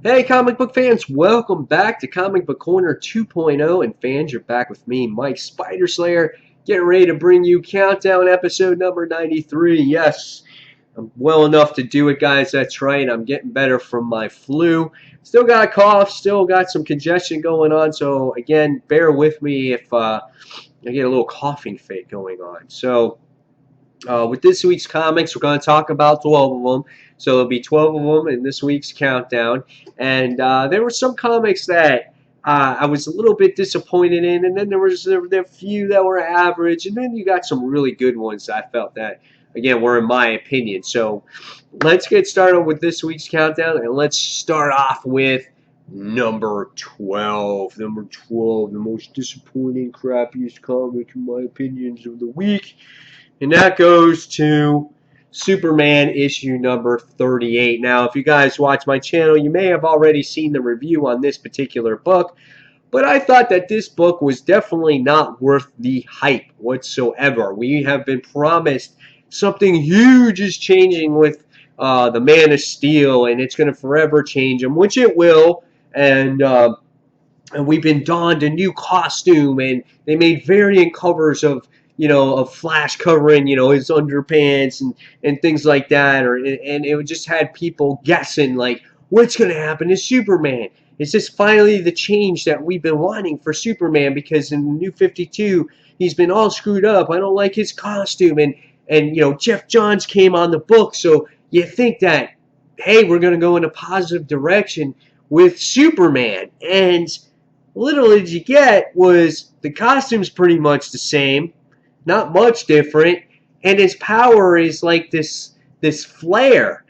Hey, comic book fans, welcome back to Comic Book Corner 2.0. And fans, you're back with me, Mike Spider Slayer, getting ready to bring you countdown episode number 93. Yes, I'm well enough to do it, guys. That's right. I'm getting better from my flu. Still got a cough, still got some congestion going on. So, again, bear with me if I get a little coughing fit going on. With this week's comics, we're going to talk about 12 of them. So there'll be 12 of them in this week's countdown. And there were some comics that I was a little bit disappointed in, and then there were a few that were average, and then you got some really good ones that I felt that, again, were in my opinion. So let's get started with this week's countdown, and let's start off with number 12. Number 12, the most disappointing, crappiest comic, in my opinions, of the week. And that goes to Superman issue number 38. Now, if you guys watch my channel, you may have already seen the review on this particular book, but I thought that this book was definitely not worth the hype whatsoever. We have been promised something huge is changing with the Man of Steel, and it's going to forever change him, which it will. And we've been donned a new costume, and they made variant covers of of Flash covering his underpants and things like that, and it just had people guessing like what's going to happen to Superman. Is this finally the change that we've been wanting for Superman? Because in the New 52, he's been all screwed up. I don't like his costume, and Jeff Johns came on the book, so you think that hey, we're going to go in a positive direction with Superman, and little did you get was the costume's pretty much the same, not much different, and his power is like this flare,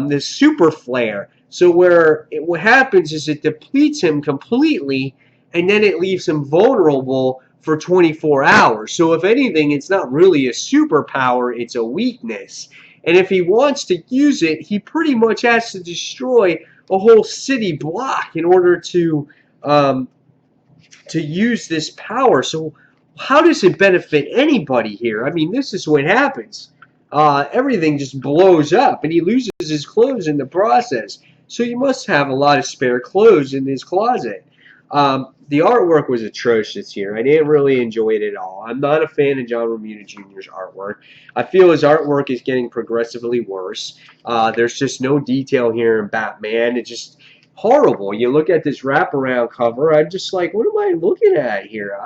this super flare. So what happens is it depletes him completely, and then it leaves him vulnerable for 24 hours. So if anything, it's not really a superpower, it's a weakness. And if he wants to use it, he pretty much has to destroy a whole city block in order um, to use this power. So how does it benefit anybody here? I mean, this is what happens. Everything just blows up, and he loses his clothes in the process. So you must have a lot of spare clothes in his closet. The artwork was atrocious here. I didn't really enjoy it at all. I'm not a fan of John Romita Jr.'s artwork. I feel his artwork is getting progressively worse. There's just no detail here in Batman. It's just horrible. You look at this wraparound cover, I'm just like, what am I looking at here?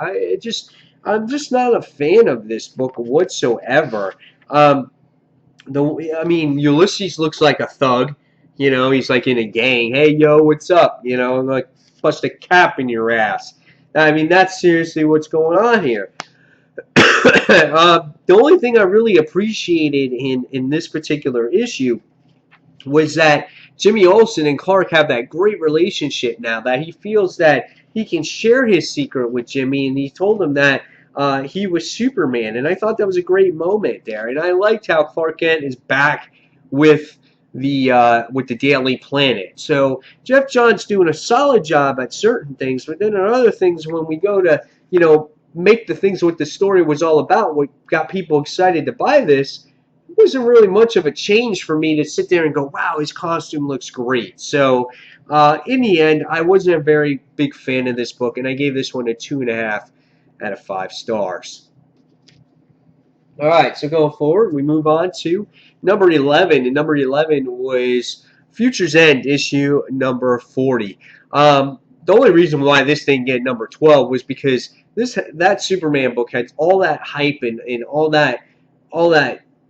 I'm just not a fan of this book whatsoever. I mean, Ulysses looks like a thug. He's like in a gang. Hey, yo, what's up? Like bust a cap in your ass. I mean, that's seriously what's going on here. The only thing I really appreciated in this particular issue was that Jimmy Olsen and Clark have that great relationship now, that he feels that he can share his secret with Jimmy, and he told him that he was Superman, and I thought that was a great moment there, and I liked how Clark Kent is back with the Daily Planet. So Jeff Johns doing a solid job at certain things, but then on other things, when we go to make the things what the story was all about, what got people excited to buy this, it wasn't really much of a change for me to sit there and go, wow, his costume looks great. So in the end, I wasn't a very big fan of this book, and I gave this one a 2.5 out of 5 stars. All right, so going forward, we move on to number 11, and number 11 was Future's End, issue number 40. The only reason why this didn't get number 12 was because that Superman book had all that hype and all that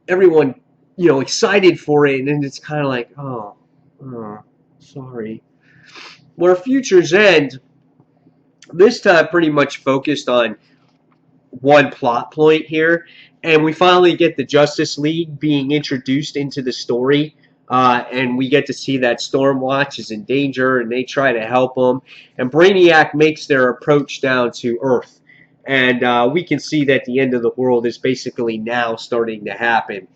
everyone excited for it, and it's kind of like, oh, sorry. Where Future's End this time pretty much focused on one plot point here, and we finally get the Justice League being introduced into the story, and we get to see that Stormwatch is in danger, and they try to help him, and Brainiac makes their approach down to Earth, and we can see that the end of the world is basically now starting to happen.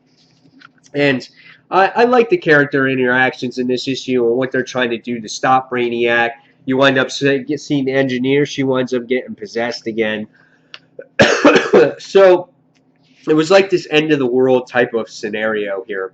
And I like the character interactions in this issue and what they're trying to do to stop Brainiac. You wind up seeing the Engineer. She winds up getting possessed again. So it was like this end of the world type of scenario here.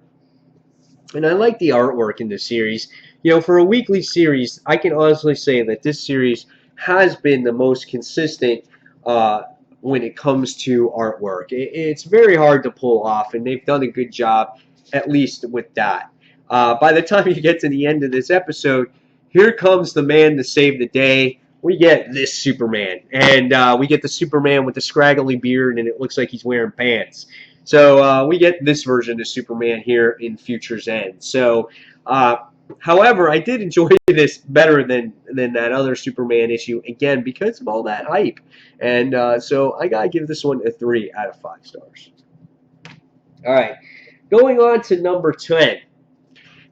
And I like the artwork in this series. You know, for a weekly series, I can honestly say that this series has been the most consistent uh, when it comes to artwork. It's very hard to pull off, and they've done a good job, at least with that. By the time you get to the end of this episode, here comes the man to save the day. We get this Superman, and we get the Superman with the scraggly beard, and it looks like he's wearing pants. So we get this version of Superman here in Future's End. So, however, I did enjoy this better than that other Superman issue, again, because of all that hype. And so I got to give this one a 3 out of 5 stars. All right, going on to number 10.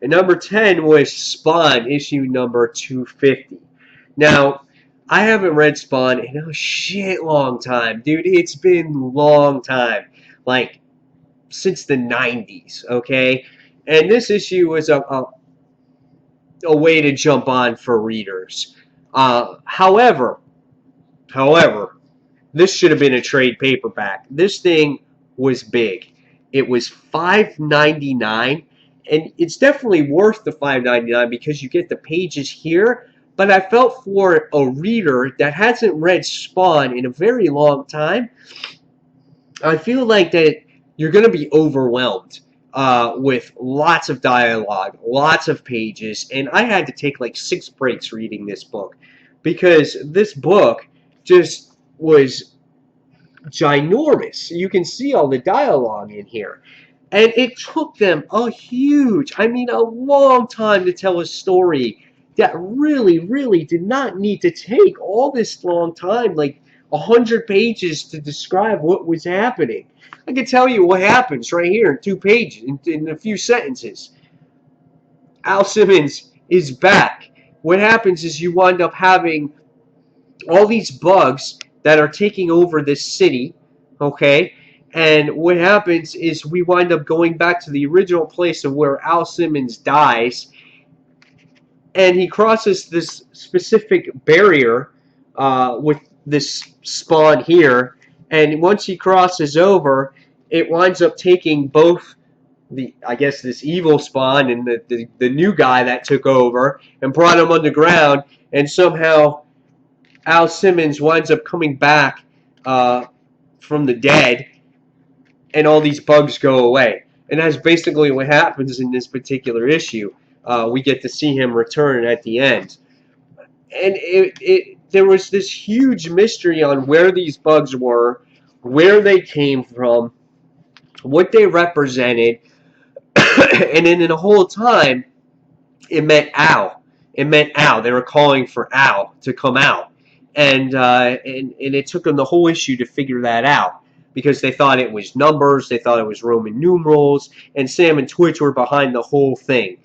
And number 10 was Spawn, issue number 250. Now, I haven't read Spawn in a shit long time, dude. It's been a long time. Like, since the 90s, okay? And this issue was a way to jump on for readers. However, this should have been a trade paperback. This thing was big. It was $5.99, and it's definitely worth the $5.99 because you get the pages here. But I felt for a reader that hasn't read Spawn in a very long time, I feel like that you're going to be overwhelmed with lots of dialogue, lots of pages, and I had to take like 6 breaks reading this book because this book just was ginormous. You can see all the dialogue in here. And it took them a long time to tell a story that really did not need to take all this long time, like 100 pages to describe what was happening. I can tell you what happens right here in 2 pages, in a few sentences. Al Simmons is back. What happens is you wind up having all these bugs that are taking over this city, okay? And what happens is we wind up going back to the original place of where Al Simmons dies, and he crosses this specific barrier with this spawn here, and once he crosses over, it winds up taking both this evil spawn and the new guy that took over and brought him underground, and somehow Al Simmons winds up coming back from the dead, and all these bugs go away. And that's basically what happens in this particular issue. We get to see him return at the end. And there was this huge mystery on where these bugs were, where they came from, what they represented, and then the whole time, it meant Al. It meant Al. They were calling for Al to come out. And it took them the whole issue to figure that out because they thought it was numbers, they thought it was Roman numerals, and Sam and Twitch were behind the whole thing.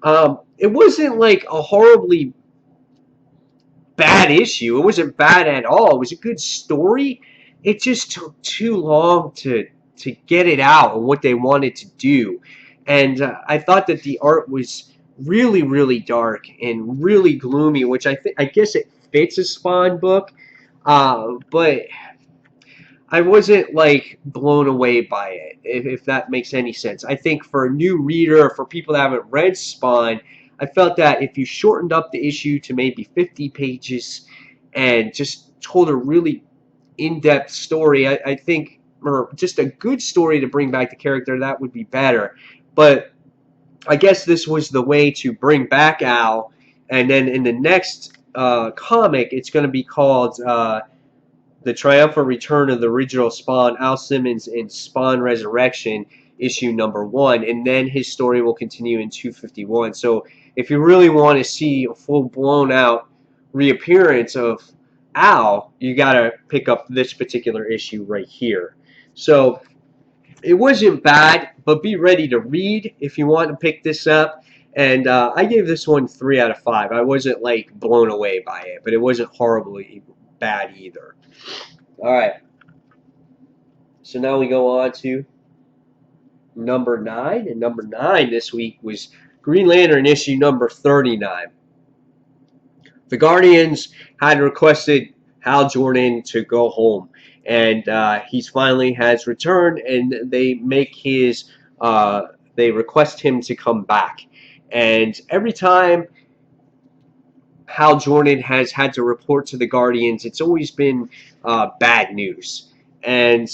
It wasn't like a horribly bad issue. It wasn't bad at all. It was a good story. It just took too long to get it out and what they wanted to do. And I thought that the art was really dark and really gloomy, which I guess it fits a Spawn book, but I wasn't like blown away by it, if that makes any sense. I think for a new reader, for people that haven't read Spawn, I felt that if you shortened up the issue to maybe 50 pages and just told a really in-depth story, I think, or just a good story to bring back the character, that would be better. But I guess this was the way to bring back Al, and then in the next comic, it's going to be called The Triumphant Return of the Original Spawn, Al Simmons in Spawn Resurrection, issue number 1, and then his story will continue in 251. So if you really want to see a full blown out reappearance of Al, you got to pick up this particular issue right here. So it wasn't bad, but be ready to read if you want to pick this up. And I gave this one 3 out of 5. I wasn't like blown away by it, but it wasn't horribly bad either. All right. So now we go on to number 9, and number 9 this week was Green Lantern issue number 39. The Guardians had requested Hal Jordan to go home, and he's finally has returned, and they make his they request him to come back. And every time Hal Jordan has had to report to the Guardians, it's always been bad news. And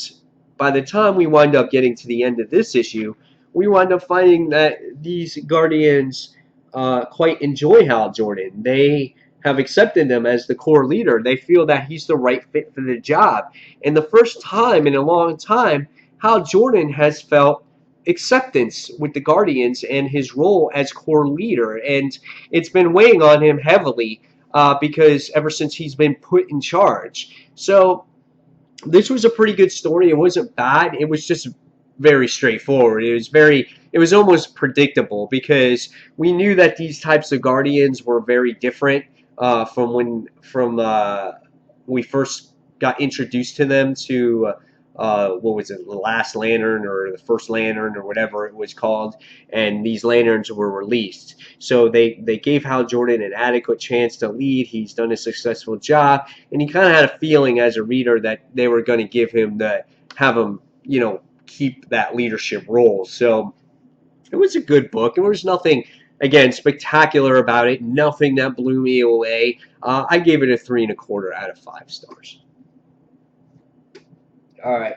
by the time we wind up getting to the end of this issue, we wind up finding that these Guardians quite enjoy Hal Jordan. They have accepted him as the core leader. They feel that he's the right fit for the job. And the first time in a long time, Hal Jordan has felt acceptance with the Guardians and his role as core leader. And it's been weighing on him heavily because ever since he's been put in charge. So this was a pretty good story. It wasn't bad. It was just very straightforward. It was almost predictable because we knew that these types of Guardians were very different from when we first got introduced to them to what was it, the Last Lantern or the First Lantern or whatever it was called, and these lanterns were released. So they gave Hal Jordan an adequate chance to lead. He's done a successful job, and he kind of had a feeling as a reader that they were going to give him have him, keep that leadership role. So it was a good book. There was nothing, again, spectacular about it. Nothing that blew me away. I gave it a 3.25 out of 5 stars. All right.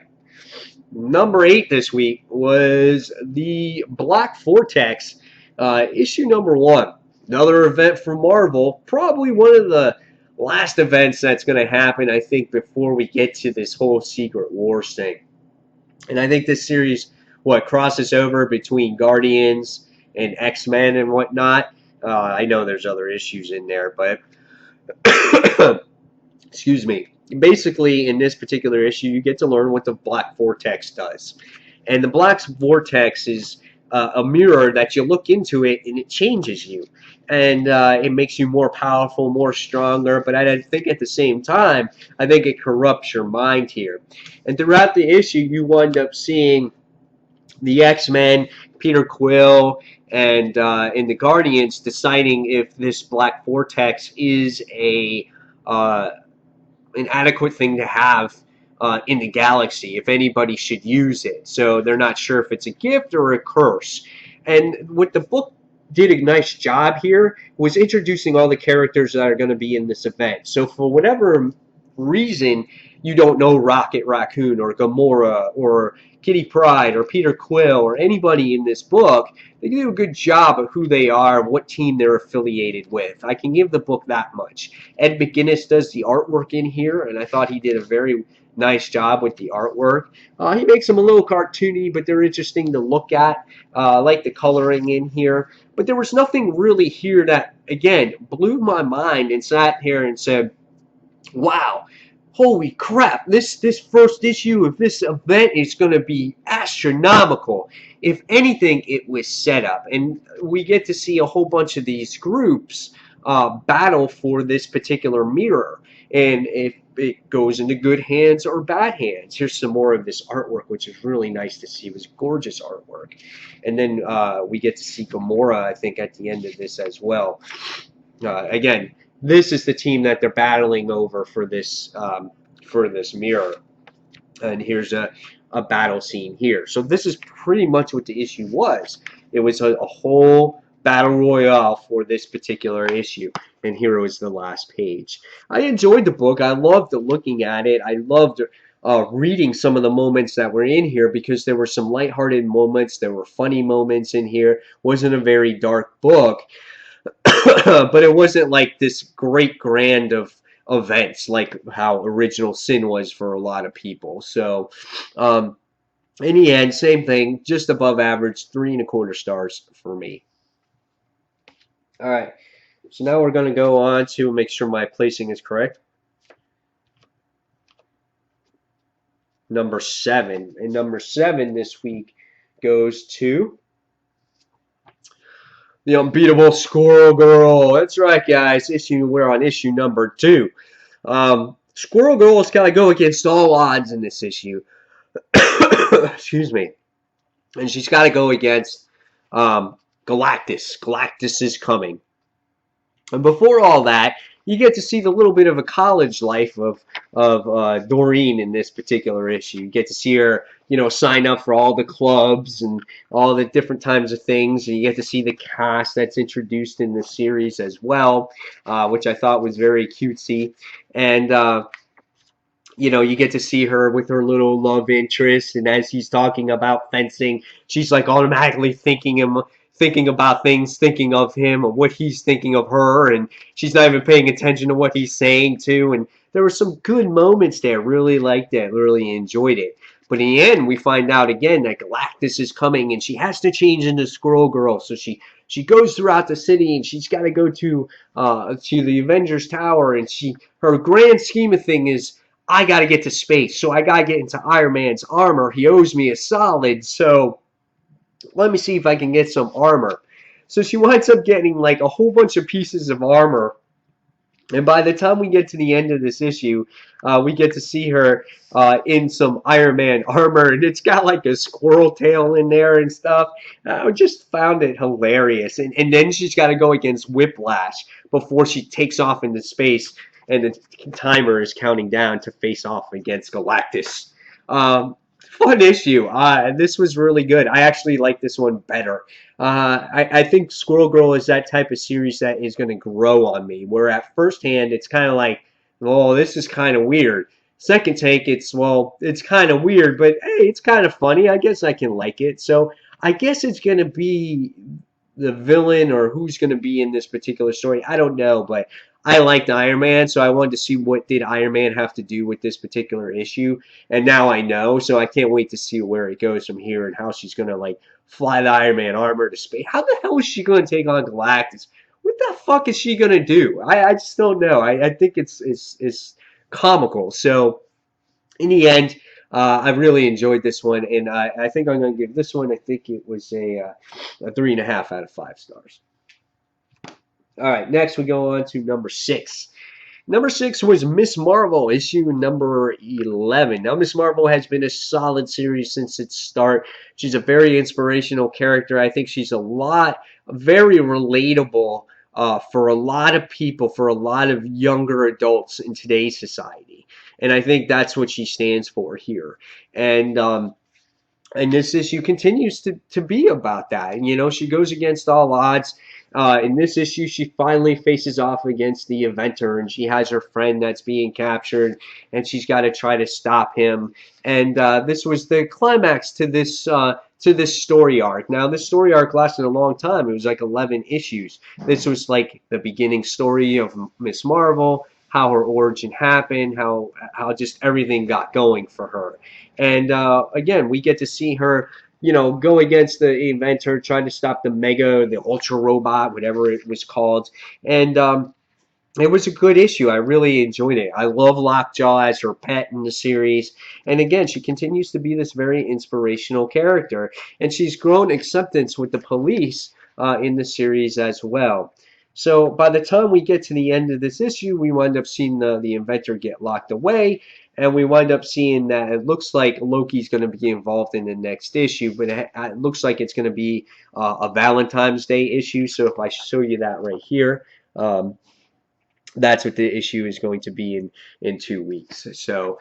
Number 8 this week was the Black Vortex, issue number 1. Another event from Marvel. Probably one of the last events that's going to happen, I think, before we get to this whole Secret Wars thing. And I think this series, crosses over between Guardians and X-Men and whatnot. I know there's other issues in there, but excuse me. Basically, in this particular issue, you get to learn what the Black Vortex does. And the Black Vortex is a mirror that you look into it and it changes you. And it makes you more powerful, more stronger. But I think at the same time, I think it corrupts your mind here. And throughout the issue, you wind up seeing the X-Men, Peter Quill, and the Guardians deciding if this Black Vortex is an adequate thing to have in the galaxy, if anybody should use it. So they're not sure if it's a gift or a curse. And what the book did a nice job here was introducing all the characters that are going to be in this event. So for whatever reason you don't know Rocket Raccoon or Gamora or Kitty Pryde or Peter Quill or anybody in this book, they do a good job of who they are and what team they're affiliated with. I can give the book that much. Ed McGuinness does the artwork in here, and I thought he did a very nice job with the artwork. He makes them a little cartoony, but they're interesting to look at. I like the coloring in here. But there was nothing really here that, again, blew my mind and sat here and said, wow, holy crap, this first issue of this event is going to be astronomical. If anything, it was set up. And we get to see a whole bunch of these groups battle for this particular mirror. And if it goes into good hands or bad hands. Here's some more of this artwork, which is really nice to see. It was gorgeous artwork. And then we get to see Gamora, I think, at the end of this as well. Again, this is the team that they're battling over for this mirror. And here's a battle scene here. So this is pretty much what the issue was. It was a whole battle royale for this particular issue. And here was the last page. I enjoyed the book. I loved looking at it. I loved reading some of the moments that were in here because there were some lighthearted moments. There were funny moments in here. It wasn't a very dark book. But it wasn't like this great grand of events like how Original Sin was for a lot of people. So in the end, same thing, just above average, 3.25 stars for me. All right, so now we're going to go on to make sure my placing is correct. Number 7. And number 7 this week goes to the unbeatable Squirrel Girl. That's right, guys. We're on issue number 2. Squirrel Girl has got to go against all odds in this issue. Excuse me. And she's got to go against Galactus. Galactus is coming. And before all that, you get to see the little bit of a college life of Doreen in this particular issue. You get to see her, sign up for all the clubs and all the different types of things, and you get to see the cast that's introduced in the series as well, which I thought was very cutesy. And you get to see her with her little love interest, and as he's talking about fencing, she's like automatically thinking about things, thinking of him, or what he's thinking of her, and she's not even paying attention to what he's saying too. And there were some good moments there. Really liked it. Really enjoyed it. But in the end, we find out again that Galactus is coming, and she has to change into Squirrel Girl. So she goes throughout the city, and she's got to go to the Avengers Tower, and her grand scheme of thing is, I got to get to space, so I got to get into Iron Man's armor. He owes me a solid, so let me see if I can get some armor. So she winds up getting like a whole bunch of pieces of armor. And by the time we get to the end of this issue, we get to see her in some Iron Man armor, and it's got like a squirrel tail in there and stuff. I just found it hilarious. And then she's got to go against Whiplash before she takes off into space, and the timer is counting down to face off against Galactus. Fun issue. This was really good. I actually like this one better. I think Squirrel Girl is that type of series that is going to grow on me, where at first hand, it's kind of like, oh, this is kind of weird. Second take, it's kind of weird, but hey, it's kind of funny. I guess I can like it. So I guess it's going to be the villain or who's going to be in this particular story. I don't know, but I liked Iron Man, so I wanted to see what did Iron Man have to do with this particular issue. And now I know, so I can't wait to see where it goes from here and how she's going to, like, fly the Iron Man armor to space. How the hell is she going to take on Galactus? What the fuck is she going to do? I just don't know. I think it's comical. So, in the end, I really enjoyed this one, and I think I'm going to give this one, I think it was a 3.5 out of 5 stars. All right, next we go on to number 6. Number 6 was Miss Marvel, issue number 11. Now, Miss Marvel has been a solid series since its start. She's a very inspirational character. I think she's very relatable for a lot of people, for a lot of younger adults in today's society. And I think that's what she stands for here. And this issue continues to be about that. And, she goes against all odds. In this issue, she finally faces off against the Avenger, and she has her friend that's being captured, and she's got to try to stop him. And this was the climax to this story arc. Now, this story arc lasted a long time. It was like 11 issues. This was like the beginning story of Miss Marvel, how her origin happened, how just everything got going for her. And again, we get to see her go against the inventor, trying to stop the Ultra Robot, whatever it was called. And it was a good issue. I really enjoyed it. I love Lockjaw as her pet in the series. And again, she continues to be this very inspirational character. And she's grown acceptance with the police in the series as well. So by the time we get to the end of this issue, we wind up seeing the inventor get locked away. And we wind up seeing that it looks like Loki's going to be involved in the next issue, but it looks like it's going to be a Valentine's Day issue. So if I show you that right here, that's what the issue is going to be in 2 weeks. So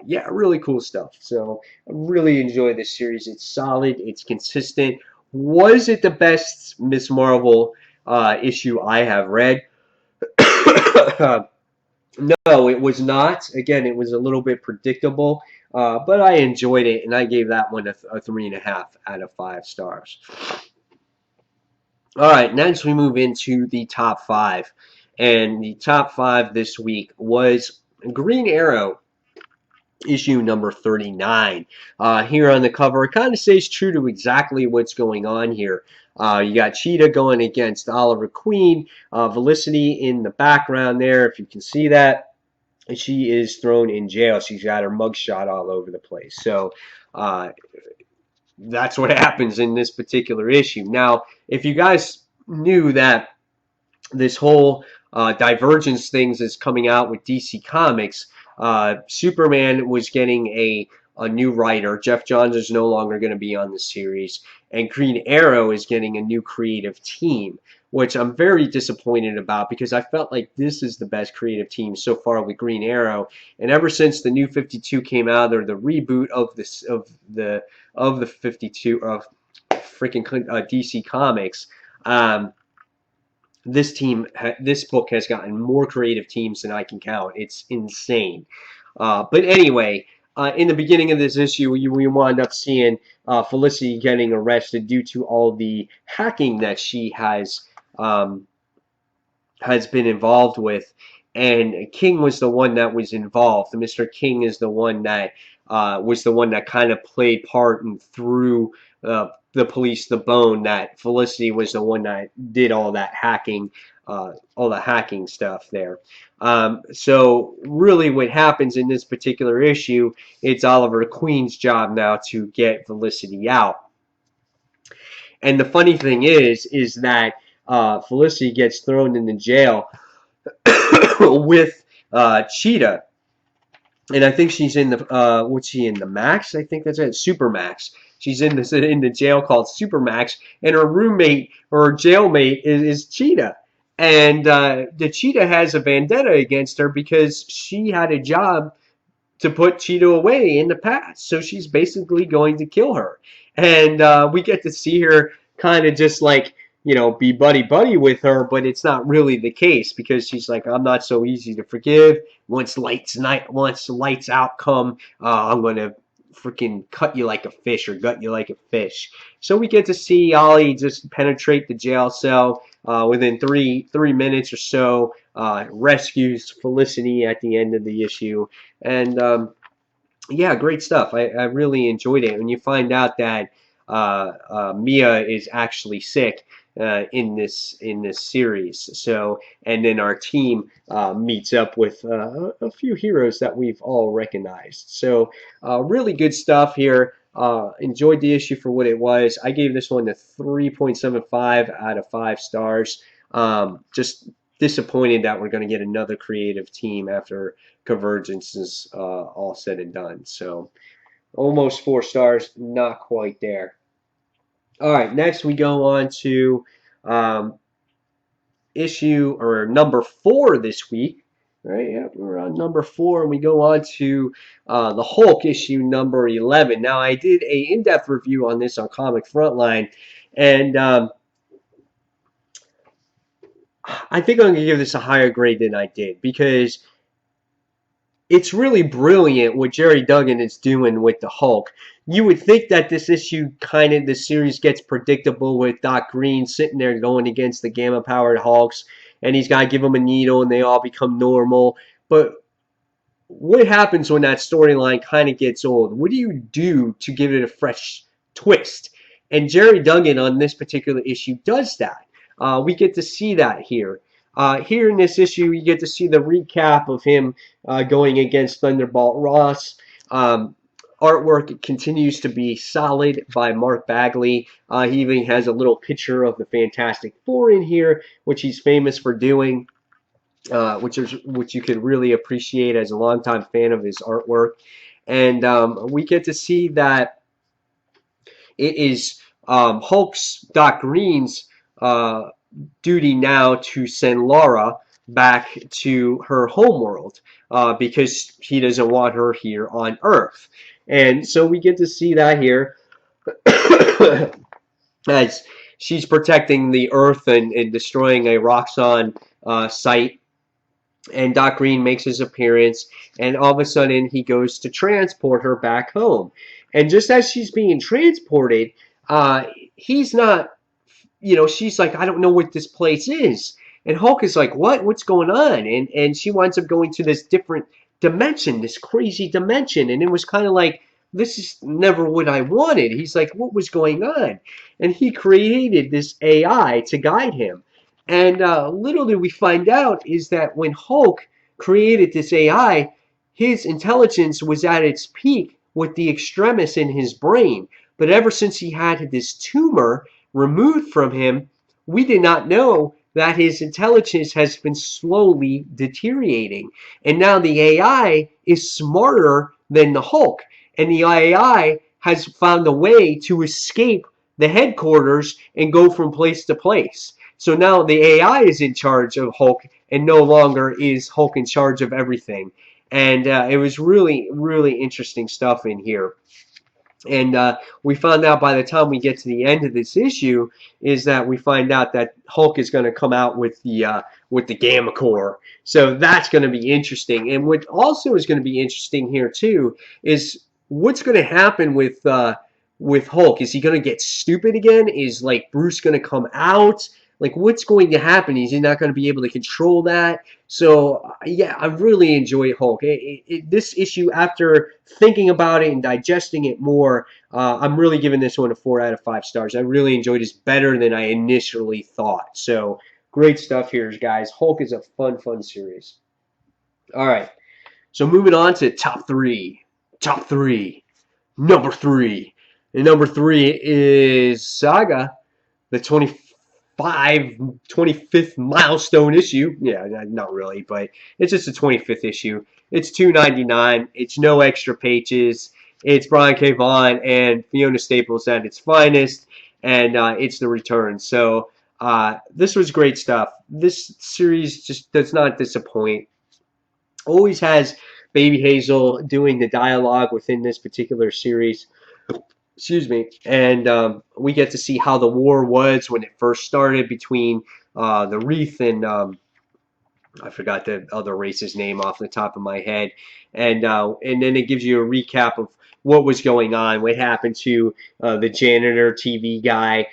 yeah, really cool stuff. So I really enjoy this series. It's solid. It's consistent. Was it the best Miss Marvel issue I have read? No, it was not. Again, it was a little bit predictable, but I enjoyed it, and I gave that one a 3.5 out of 5 stars. All right, next we move into the top 5, and the top 5 this week was Green Arrow, issue number 39. Here on the cover, it kind of stays true to exactly what's going on here. You got Cheetah going against Oliver Queen. Felicity in the background there, if you can see that. She is thrown in jail. She's got her mugshot all over the place. So that's what happens in this particular issue. Now, if you guys knew that this whole Divergence things is coming out with DC Comics, Superman was getting a new writer. Jeff Johns is no longer going to be on the series. And Green Arrow is getting a new creative team. which I'm very disappointed about because I felt like this is the best creative team so far with Green Arrow. And ever since the New 52 came out, or the reboot of this of the 52 of freaking DC Comics, um, this book has gotten more creative teams than I can count. It's insane. But anyway, in the beginning of this issue, we wind up seeing Felicity getting arrested due to all the hacking that she has been involved with, and King was the one that was involved. Mr. King is the one that was the one that kind of played part and threw the police the bone that Felicity was the one that did all that hacking, all the hacking stuff there. So really what happens in this particular issue, it's Oliver Queen's job now to get Felicity out. And the funny thing is that Felicity gets thrown into jail with Cheetah, and I think she's in the what's she in, the Max? I think that's it, Supermax. She's in the jail called Supermax, and her roommate or her jailmate is Cheetah. And the Cheetah has a vendetta against her because she had a job to put Cheetah away in the past. So she's basically going to kill her. And we get to see her kind of just like, be buddy-buddy with her, but it's not really the case because she's like, I'm not so easy to forgive. Once lights out come, I'm going to freaking cut you like a fish or gut you like a fish. So we get to see Ollie just penetrate the jail cell within three minutes or so, rescues Felicity at the end of the issue. And yeah, great stuff. I really enjoyed it. When you find out that Mia is actually sick in this series, so and then our team meets up with a few heroes that we've all recognized. So really good stuff here. Enjoyed the issue for what it was. I gave this one a 3.75 out of 5 stars. Just disappointed that we're going to get another creative team after Convergence is all said and done. So almost 4 stars, not quite there. All right, next we go on to issue or number 4 this week. Right, yeah, we're on number 4, and we go on to the Hulk issue number 11. Now, I did a in-depth review on this on Comic Frontline, and I think I'm going to give this a higher grade than I did because it's really brilliant what Jerry Duggan is doing with the Hulk. You would think that this issue the series gets predictable with Doc Green sitting there going against the gamma-powered Hulks, and he's got to give them a needle and they all become normal. But what happens when that storyline kind of gets old? What do you do to give it a fresh twist? And Jerry Duggan on this particular issue does that. We get to see that here. Here in this issue, you get to see the recap of him going against Thunderbolt Ross. Artwork continues to be solid by Mark Bagley. He even has a little picture of the Fantastic Four in here, which he's famous for doing, which you could really appreciate as a longtime fan of his artwork. And we get to see that it is Hulk's, Doc Green's duty now to send Laura back to her homeworld because he doesn't want her here on Earth. And so we get to see that here as she's protecting the Earth and destroying a Roxxon site. And Doc Green makes his appearance, and all of a sudden he goes to transport her back home. And just as she's being transported, he's not, she's like, I don't know what this place is. And Hulk is like, what's going on? And she winds up going to this different dimension, this crazy dimension. And it was kind of like, this is never what I wanted. He's like, what was going on? And he created this AI to guide him. And little did we find out is that when Hulk created this AI, his intelligence was at its peak with the extremis in his brain. But ever since he had this tumor removed from him, we did not know that his intelligence has been slowly deteriorating. And now the AI is smarter than the Hulk. And the AI has found a way to escape the headquarters and go from place to place. So now the AI is in charge of Hulk, and no longer is Hulk in charge of everything. And it was really, really interesting stuff in here. And we found out by the time we get to the end of this issue is that we find out that Hulk is going to come out with the Gamma Core. So that's going to be interesting. And what also is going to be interesting here too is what's going to happen with Hulk. Is he going to get stupid again? Is like Bruce going to come out? Like what's going to happen? Is he not going to be able to control that? So yeah, I really enjoy Hulk. This issue, after thinking about it and digesting it more, I'm really giving this one a 4 out of 5 stars. I really enjoyed this better than I initially thought. So great stuff here, guys. Hulk is a fun, fun series. All right, so moving on to top three. Top three. Number three. And number three is Saga, the 25th milestone issue. Yeah, not really, but it's just a 25th issue. It's $2.99. It's no extra pages. It's Brian K. Vaughan and Fiona Staples at its finest, and it's the return. So this was great stuff. This series just does not disappoint. Always has Baby Hazel doing the dialogue within this particular series. Excuse me. And we get to see how the war was when it first started between the Wreath and I forgot the other race's name off the top of my head. And then it gives you a recap of what was going on, what happened to the janitor TV guy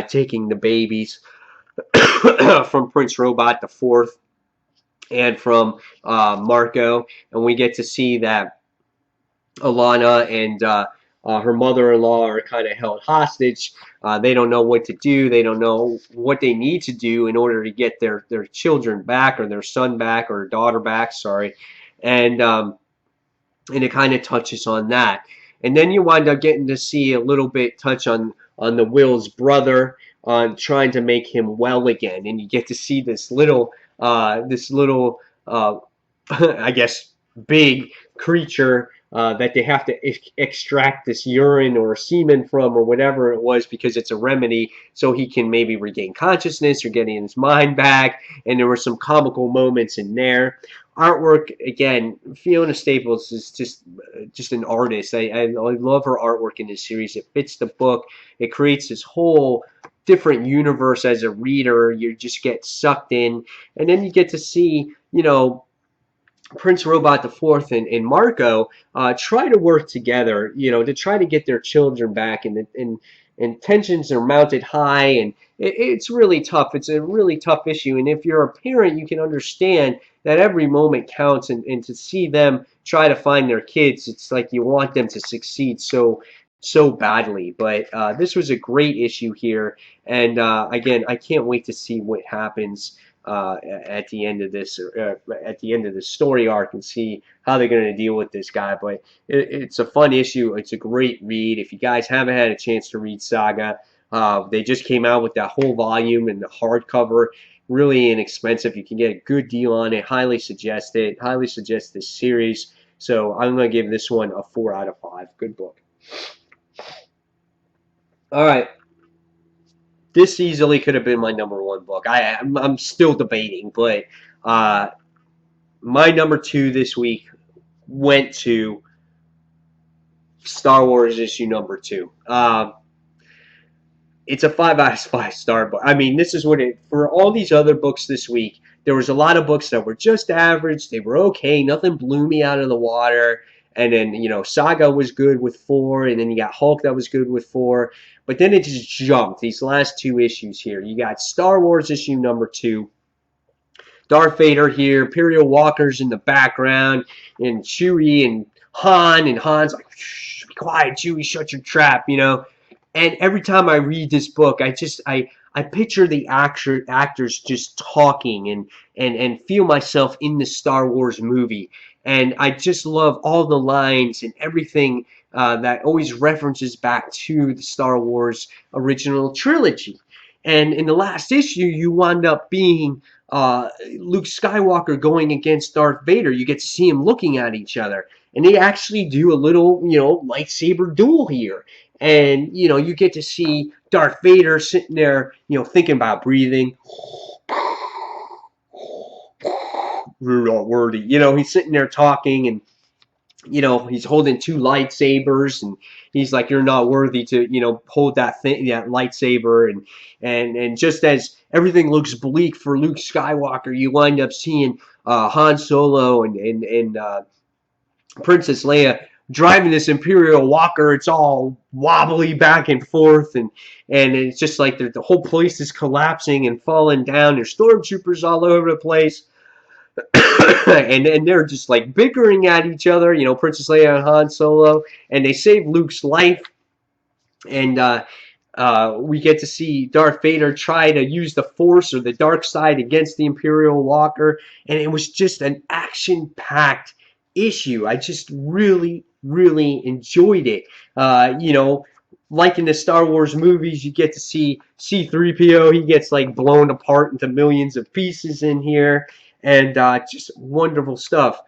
taking the babies from Prince Robot the Fourth and from Marco. And we get to see that Alana and her mother-in-law are kind of held hostage. They don't know what to do. They don't know what they need to do in order to get their children back, or their son back, or daughter back. Sorry, and it kind of touches on that. And then you wind up getting to see a little bit touch on the Will's brother on trying to make him well again, and you get to see this little I guess big creature that they have to extract this urine or semen from, or whatever it was, because it's a remedy, so he can maybe regain consciousness or getting his mind back. And there were some comical moments in there. Artwork, again, Fiona Staples is just an artist. I love her artwork in this series. It fits the book. It creates this whole different universe as a reader. You just get sucked in, and then you get to see, Prince Robot the Fourth and Marco try to work together, to try to get their children back, and tensions are mounted high, and it's really tough. It's a really tough issue, and if you're a parent, you can understand that every moment counts, and to see them try to find their kids, it's like you want them to succeed so badly. But this was a great issue here, and again, I can't wait to see what happens at the end of this, at the end of the story arc, and see how they're going to deal with this guy. But it's a fun issue. It's a great read. If you guys haven't had a chance to read Saga, they just came out with that whole volume and the hardcover. Really inexpensive. You can get a good deal on it. Highly suggest it. Highly suggest this series. So I'm going to give this one a 4 out of 5. Good book. All right. This easily could have been my number 1 book. I'm still debating, but my number 2 this week went to Star Wars issue number 2. It's a 5 out of 5 star book. I mean, this is what it, for all these other books this week, there was a lot of books that were just average. They were okay. Nothing blew me out of the water. And then, Saga was good with 4, and then you got Hulk that was good with 4. But then it just jumped, these last 2 issues here. You got Star Wars issue number 2. Darth Vader here, Imperial Walkers in the background, and Chewie and Han's like, shh, be quiet, Chewie, shut your trap, And every time I read this book, I picture the actors just talking and feel myself in the Star Wars movie. And I just love all the lines and everything that always references back to the Star Wars original trilogy. And in the last issue, you wind up being Luke Skywalker going against Darth Vader. You get to see him looking at each other. And they actually do a little, lightsaber duel here. And, you get to see Darth Vader sitting there, thinking about breathing. You're not worthy. He's sitting there talking, and he's holding two lightsabers, and he's like, "You're not worthy to, hold that thing, that lightsaber." And just as everything looks bleak for Luke Skywalker, you wind up seeing Han Solo and Princess Leia driving this Imperial Walker. It's all wobbly back and forth, and it's just like the whole place is collapsing and falling down. There's stormtroopers all over the place. and they're just like bickering at each other, Princess Leia and Han Solo, and they save Luke's life. And we get to see Darth Vader try to use the Force or the dark side against the Imperial Walker, and it was just an action-packed issue. I just really, really enjoyed it. Like in the Star Wars movies, you get to see C-3PO. He gets like blown apart into millions of pieces in here, and just wonderful stuff.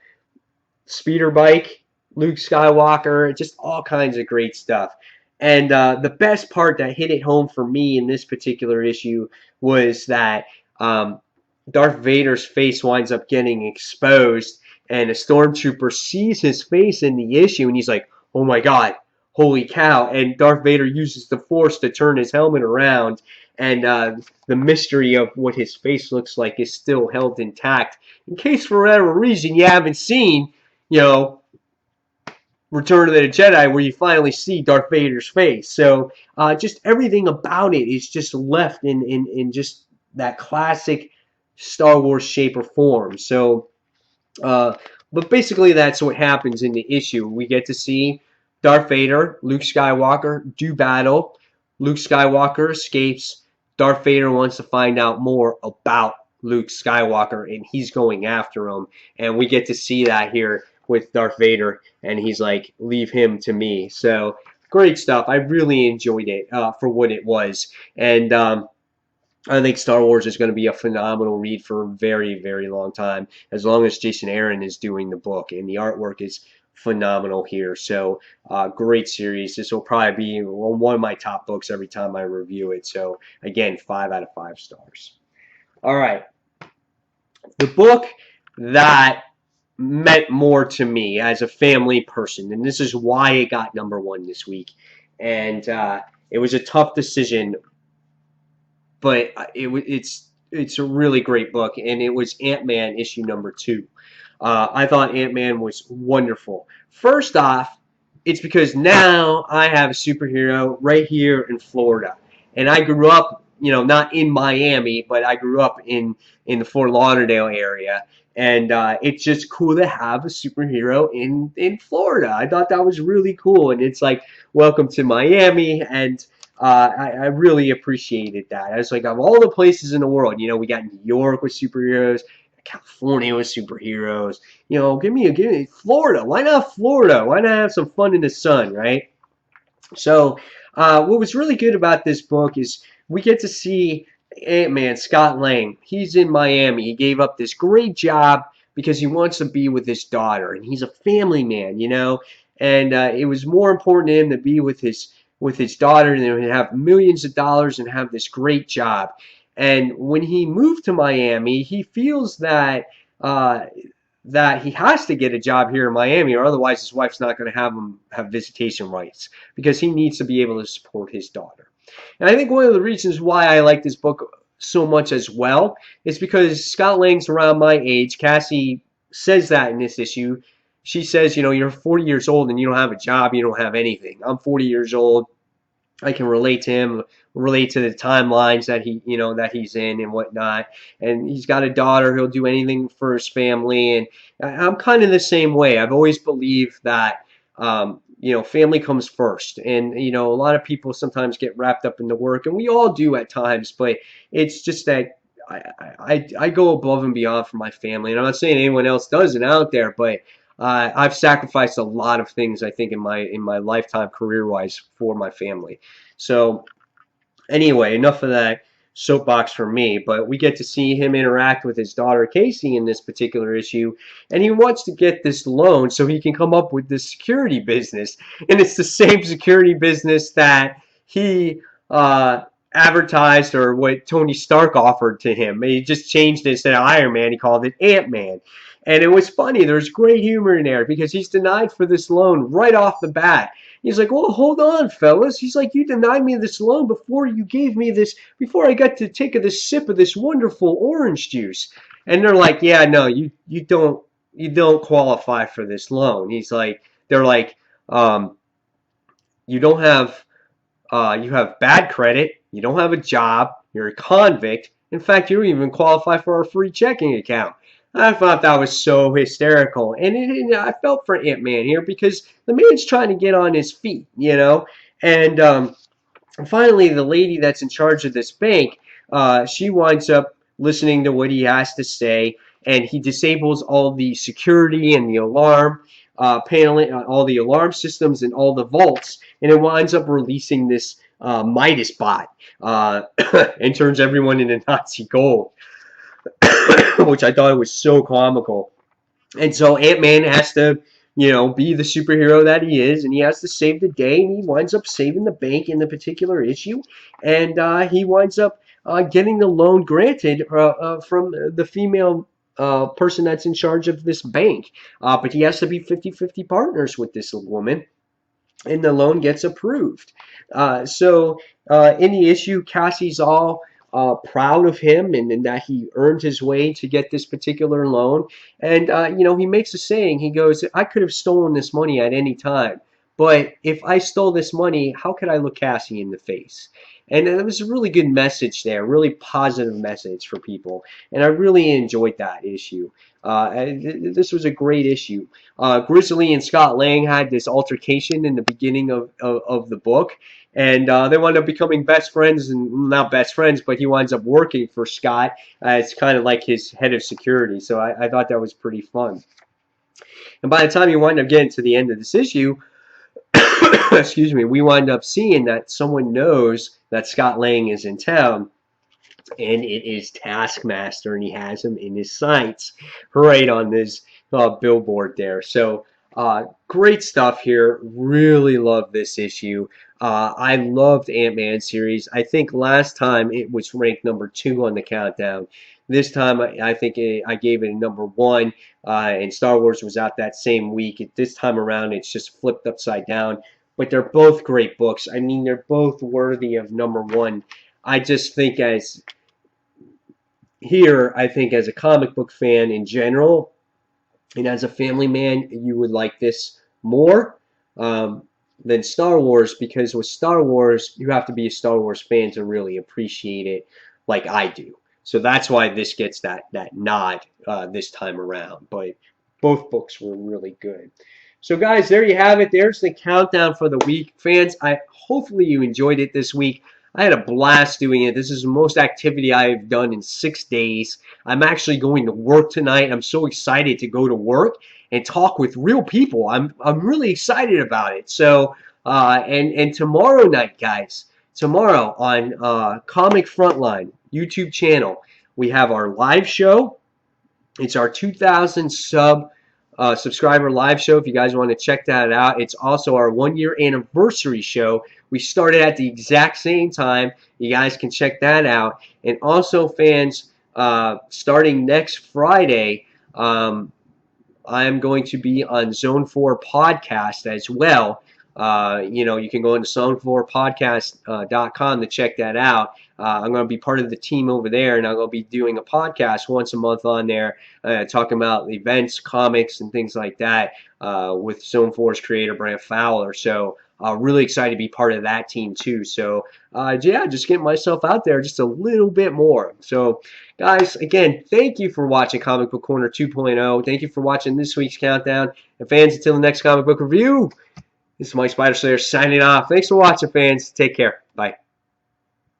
Speeder bike, Luke Skywalker, just all kinds of great stuff. And the best part that hit it home for me in this particular issue was that Darth Vader's face winds up getting exposed, and a stormtrooper sees his face in the issue, and he's like, "Oh my God, holy cow!" And Darth Vader uses the Force to turn his helmet around, and the mystery of what his face looks like is still held intact. In case for whatever reason you haven't seen, Return of the Jedi, where you finally see Darth Vader's face. So just everything about it is just left in just that classic Star Wars shape or form. So, but basically that's what happens in the issue. We get to see Darth Vader, Luke Skywalker do battle. Luke Skywalker escapes. Darth Vader wants to find out more about Luke Skywalker, and he's going after him. And we get to see that here with Darth Vader, and he's like, "Leave him to me." So great stuff. I really enjoyed it for what it was, and I think Star Wars is going to be a phenomenal read for a very, very long time, as long as Jason Aaron is doing the book, and the artwork is phenomenal here. So great series. This will probably be one of my top books every time I review it. So again, 5 out of 5 stars. All right, the book that meant more to me as a family person, and this is why it got #1 this week, and it was a tough decision, but it's a really great book, and it was AntMan issue #2. I thought AntMan was wonderful. First off, it's because now I have a superhero right here in Florida, and I grew up, not in Miami, but I grew up in the Fort Lauderdale area, and it's just cool to have a superhero in Florida. I thought that was really cool, and it's like, welcome to Miami, and I really appreciated that. I was like, of all the places in the world, we got New York with superheroes, California with superheroes. Give me Florida. Why not Florida? Why not have some fun in the sun, right? So, what was really good about this book is we get to see Ant-Man, Scott Lang. He's in Miami. He gave up this great job because he wants to be with his daughter, and he's a family man, and it was more important to him to be with his daughter than to have millions of dollars and have this great job. And when he moved to Miami, he feels that that he has to get a job here in Miami, or otherwise his wife's not going to have him have visitation rights, because he needs to be able to support his daughter. And I think one of the reasons why I like this book so much as well is because Scott Lang's around my age. Cassie says that in this issue. She says, you're 40 years old and you don't have a job, you don't have anything. I'm 40 years old. I can relate to him, relate to the timelines that that he's in and whatnot. And he's got a daughter. He'll do anything for his family. And I'm kind of the same way. I've always believed that, family comes first. And, a lot of people sometimes get wrapped up in the work, and we all do at times, but it's just that I go above and beyond for my family. And I'm not saying anyone else doesn't out there, but I've sacrificed a lot of things, I think, in my lifetime, career-wise, for my family. So anyway, enough of that soapbox for me. But we get to see him interact with his daughter Casey in this particular issue, and he wants to get this loan so he can come up with this security business, and it's the same security business that he advertised or what Tony Stark offered to him. He just changed it instead of Iron Man. He called it Ant-Man. And it was funny. There's great humor in there because he's denied for this loan right off the bat. He's like, well, hold on, fellas. He's like, you denied me this loan before you gave me this, before I got to take this sip of this wonderful orange juice. And they're like, yeah, no, you don't qualify for this loan. He's like, they're like, you don't have you have bad credit, you don't have a job, you're a convict. In fact, you don't even qualify for our free checking account. I thought that was so hysterical. And I felt for Ant-Man here because the man's trying to get on his feet, you know? And finally, the lady that's in charge of this bank, she winds up listening to what he has to say, and he disables all the security and the alarm panel, all the alarm systems and all the vaults, and it winds up releasing this Midas bot and turns everyone into Nazi gold, which I thought was so comical. And so Ant-Man has to, be the superhero that he is, and he has to save the day, and he winds up saving the bank in the particular issue, and he winds up getting the loan granted from the female person that's in charge of this bank. But he has to be 50-50 partners with this woman, and the loan gets approved. So in the issue, Cassie's all proud of him and that he earned his way to get this particular loan. And, he makes a saying. He goes, I could have stolen this money at any time. But if I stole this money, how could I look Cassie in the face? And it was a really good message there, really positive message for people. And I really enjoyed that issue. This was a great issue. Grizzly and Scott Lang had this altercation in the beginning of the book. And they wound up becoming best friends, and not best friends, but he winds up working for Scott. It's kind of like his head of security. So I thought that was pretty fun. And by the time you wind up getting to the end of this issue, excuse me, we wind up seeing that someone knows that Scott Lang is in town, and it is Taskmaster, and he has him in his sights right on this billboard there. So great stuff here. Really love this issue. I loved Ant-Man series. I think last time it was ranked number 2 on the countdown. This time I think I gave it a number 1, and Star Wars was out that same week. This time around it's just flipped upside down. But they're both great books. I mean, they're both worthy of number 1. I just think I think as a comic book fan in general, and as a family man, you would like this more than Star Wars, because with Star Wars, you have to be a Star Wars fan to really appreciate it like I do. So that's why this gets that nod this time around. But both books were really good. So guys, there you have it. There's the countdown for the week. Fans, hopefully you enjoyed it this week. I had a blast doing it. This is the most activity I've done in 6 days. I'm actually going to work tonight. I'm so excited to go to work and talk with real people. I'm really excited about it. So and tomorrow night, guys, tomorrow on Comic Frontline YouTube channel, we have our live show. It's our 2,000 subscriber live show if you guys want to check that out. It's also our 1-year anniversary show. We started at the exact same time. You guys can check that out. And also, fans, starting next Friday, I am going to be on Zone 4 Podcast as well. You can go into zone4podcast.com to check that out. I'm going to be part of the team over there, and I'm going to be doing a podcast once a month on there, talking about events, comics, and things like that with Zone 4's creator, Brant Fowler. So really excited to be part of that team too. So yeah, just getting myself out there just a little bit more. So guys, again, thank you for watching Comic Book Corner 2.0. Thank you for watching this week's countdown. And fans, until the next comic book review, this is Mike Spider Slayer signing off. Thanks for watching, fans. Take care. Bye.